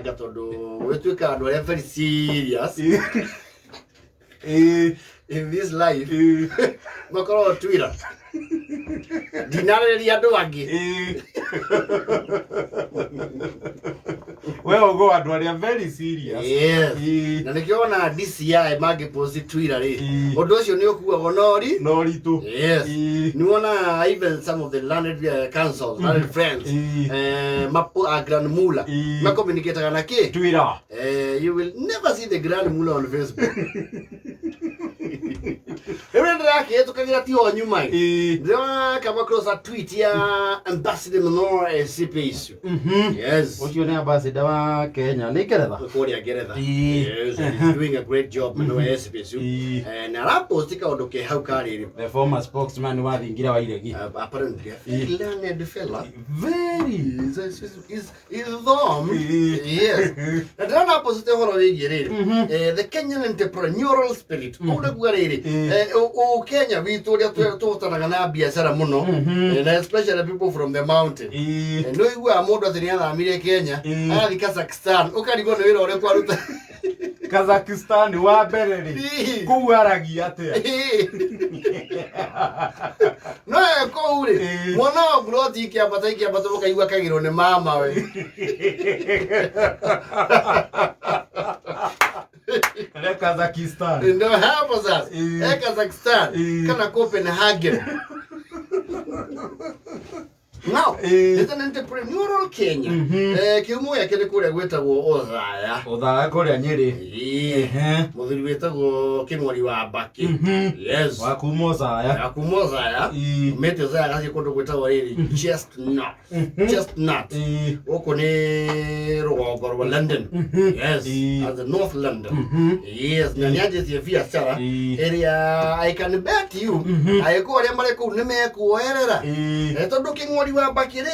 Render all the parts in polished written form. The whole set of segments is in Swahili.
Gatodo, we took out very serious in this life. Makoro Twitter. Dinari Yadoagi. Well, go and they are very serious. Yes. And if you want this year, I mag post Twitter. Odosi Nyoku Honori? Nori too. Yes. You wanna even some of the landed councils, landed friends, Mapu Grand Mula. Ma communicate Anake. Twitter. You will never see the Grand Mula on Facebook. Every day, to get your new mind. Then come across a tweet here, Ambassador Menor SCP issue. Yes. What's your name, Ambassador Kenya? Yes, he's doing a great job, Menor SCP issue. And I posted out okay, how carry the former spokesman was in Girawa. Apparently, he learned the fella. Very. Is dumb. Yes. And then I posted the Kenyan entrepreneurial spirit. Kenya Victoria to na biashara muno and especially people from the mountain and no you are more than the America Kenya and Kazakhstan ukarigo no ire ore kwaruta Kazakhstan wa bereri kuwaragia ate no ko ure mwana broti ki abata bokaigwa kagiro ne mama we Kazakhstan. No happens us. Kazakhstan. Kana Copenhagen. Now, it's an entrepreneurial Kenya. Kiumo ya kile kule gwetagwo Othaya. Othaya kule Nyeri. Muthuri wetagwo King'ori wa Baki. Yes. Wa kuma Othaya. Akuma Othaya. Mete Othaya gathi kundu gwetagwo riri Chestnut. Chestnut. Oko ni rũgongo rwa London. Yes. At the North London. Yes. Na niaje cia biashara area I can bet you. Ayeko aria mare kuu nimekuoerera. Tondu King'ori wa Bakire,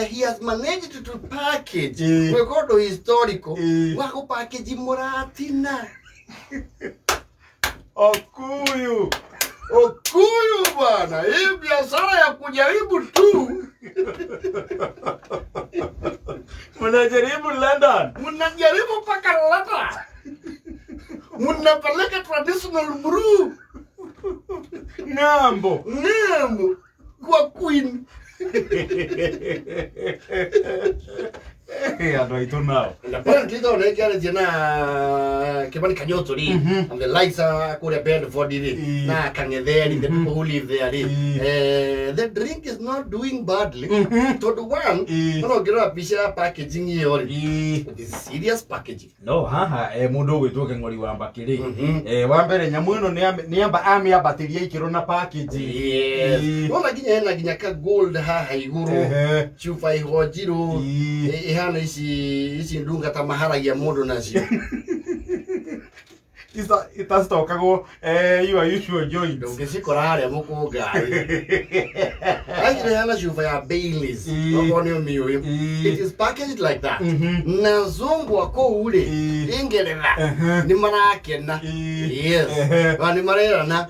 he has managed to package we got the historical wako package Muratina Okuyu bwana, hii biashara ya kujaribu tu. Mnajaribu London, mnajaribu paka London, mnapeleka traditional brew ng'ambo kwa Queen. Andũ aitũ nao. Apparently though they carry na Kibani Kanyoto and the lights are kuria Bedford na Kang'etheri, the people who live there. The drink is not doing badly. To the one, no gira bisha packaging here. It is serious packaging. No, haha mundu gwitwo King'ori wa Bakiri. Wa mbere nyamu ino ni amba amĩambatĩria ikĩro na packaging. Yes. Wala ginya ka gold haha iguru. Chupa ihojiro. Ihana isi ndunga ta maharagia mundu nacio. Itastokagwo your usual joints. Ndungicikora haria mukunga. Actually hana chupa ya Baileys. Nobody knew him. It is packaged like that. Na zungu ako ule Ingereza ni marakena. Yes. Ni marerana.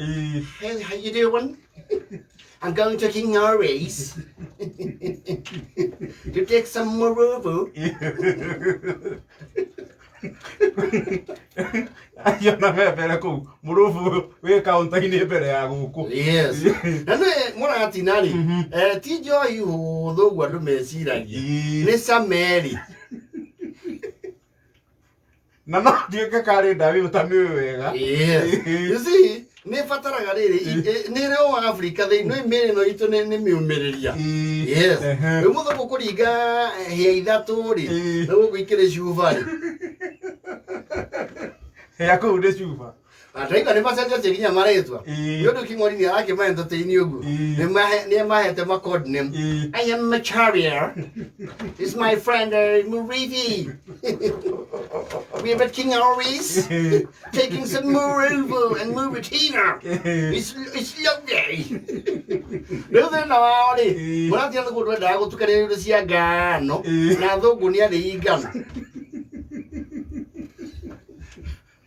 Hey, how you doing? I'm going to King'ori's to take some Muruvu. Ayona mbere ku Muruvu we kaunta-ini mbere ya guku. Yes. Nane mwana atinari tijo yu thogu andu meciragia ni Sameri. Na no ndieke kare ndawi utamiwe wega. Yes. You see, ne fataraga riri ni reo wa Africa they no imere no ito ne miumereria. Yes. Umutho kuringa he ithatu ri no gwikire cuba ri. Ya ku de cuba. Ataika ni passenger chikinya maretwa. Yodo King'ori ni ake maento teini ugu. Ni mahete ma code name. I am a carrier. It's my friend Murithi. We are at King'ori's taking some Muruvu and Muratina. It's lovely. No then no ni. Mwana tiano kudwa dago tukare sia gano. Na thogu ni ari igana.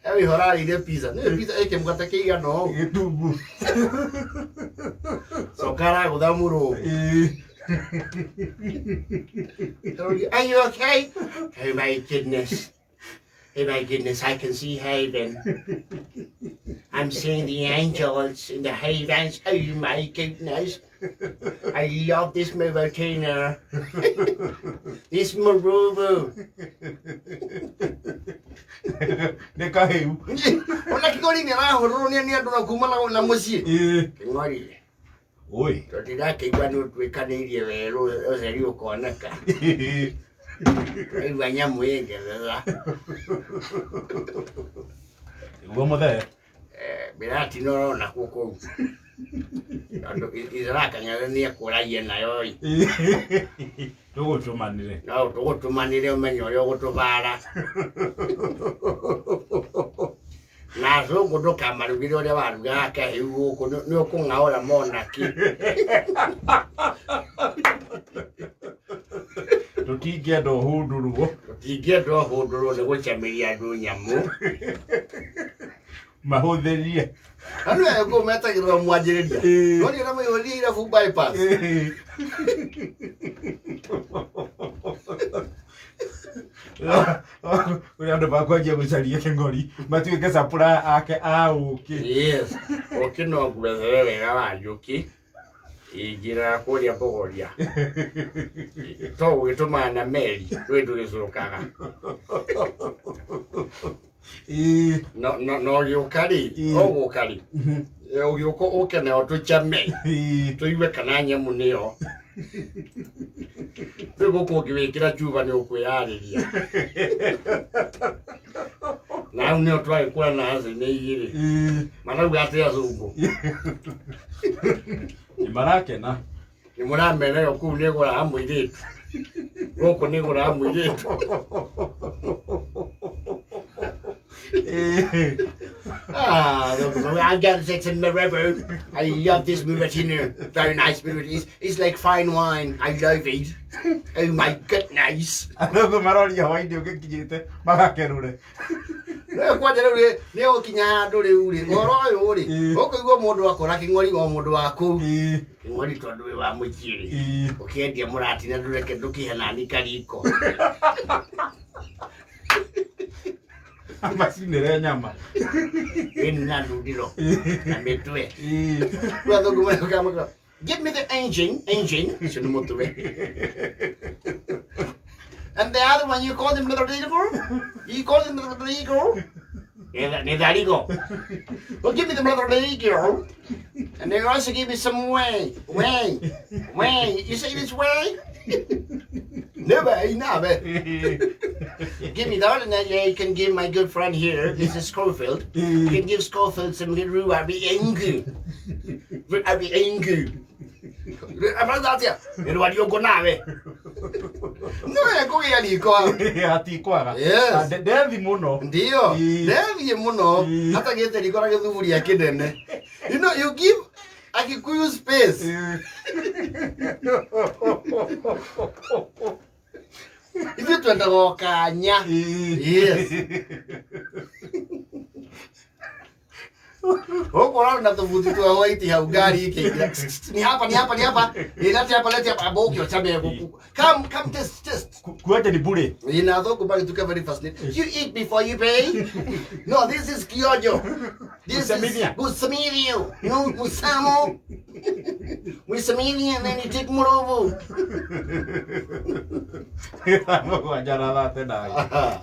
Ewi horari de pizza. Ne pizza eke mukata keiga no. Gitubu. So kara guthamuro. Are you okay? Oh my goodness. Oh my goodness, I can see heaven. I'm seeing the angels in the heavens. Oh my goodness. I love this Muratina. This Marubu. Nekahiu. Ona kigori ni rahoro ni andu na kuma na mucii. Kingori. Oi. Totira kigwa no twikanirie weru oceri ukoneka. Ai wanya mwenge la. Ugo mothe. Birati no na kuko. Andu izraka ngale ni akuraie nayo. Tugutumanire. No tugutumanire umenyo yo gutubara. Na zungu ndukamarugire uria waruga kahiu guku ni ukung'aura monaki. Tutingĩenda ũhũndũrwo. Tutingĩenda ũhũndũrwo nĩ gũcamĩria andũ nyamũ. Mahũthĩrie. Andũ aya ũguo metagĩrĩra mwanjĩrĩria. No nĩ ũrĩa maihũria irabu bypass. Ũrĩa andũ makwanjia gũcaria kĩng'ori matuĩke supplier ake a ũkĩ. Yes. Ũkĩ no ngwethere wega wa njũkĩ. Ingira kũrĩa Bogoria. To gũgĩtũmana na meri twĩ tũgĩcũrũkaga. No gĩũka rĩ, ũgũka rĩ. Ũgĩũka ũke nayo tũcame. Tũigue kana nyamũ nĩyo. Rĩu gũkũ ũngĩwĩkĩra cuba nĩ ũkwĩyarĩria. Na hau nĩho twagĩkũra naci nĩ igĩrĩ. Marauga atĩa Zungu? Nĩmarakena. Nĩmũramena yo kũu nĩgũraga mũirĩtu. Gũkũ nĩgũraga mũirĩtu. I got sex in Marubu. I love this Muratina. Very nice Muratina. It's like fine wine. I love it. Oh my goodness. Andũ maroria hwainĩ ũgĩkinyĩte magakerũre. Kwanja rĩu nĩ ũkinya handũ rĩu rĩ. Ũhoro ũyũ rĩ. Ũkũigua mũndũ akora kĩng'ori o mũndũ wa kũu. Kĩng'ori tondũ wĩ wa mũciĩ rĩ. Ũkĩendia Mũratina ndũreke ndũkĩhe nani kariko. Macinĩre nyama. Ĩni na ndundĩro na mĩtwe. Rĩu athũngũ maroka. Give me the engine. Ũcio nĩ mũtwe. And the other one, you call him the Rodrigo? You call him the Rodrigo? Rodrigo. Well, give me the Rodrigo. And they also give me some whey. You say this whey? Never, never. Give me that, and then you can give my good friend here, this is Schofield. You can give Schofield some good roux. I'll be angry. Abrazatia. Nĩ rwario nawe. No kũgĩa riko. Atikwaga. Yes. Ndethi mũno. Ndio. Ndethi mũno. Hata gĩte riko na gĩthuburia kĩnene. You know, you give Agikuyu space. Ithuĩ twenda gũkanya. Yes. Ukora na tuvuti twa white hau gari ikiingira. Ni hapa. Leta hapa abokio chabe guku. Come test. Kuaje ni bure. Ina thoko bali tuka very fascinating. You eat before you pay. No, this is kiojo. This is Musamilio. No, Musamo. Musamilio, and then you take Morovo. Vamos a hallar la tela.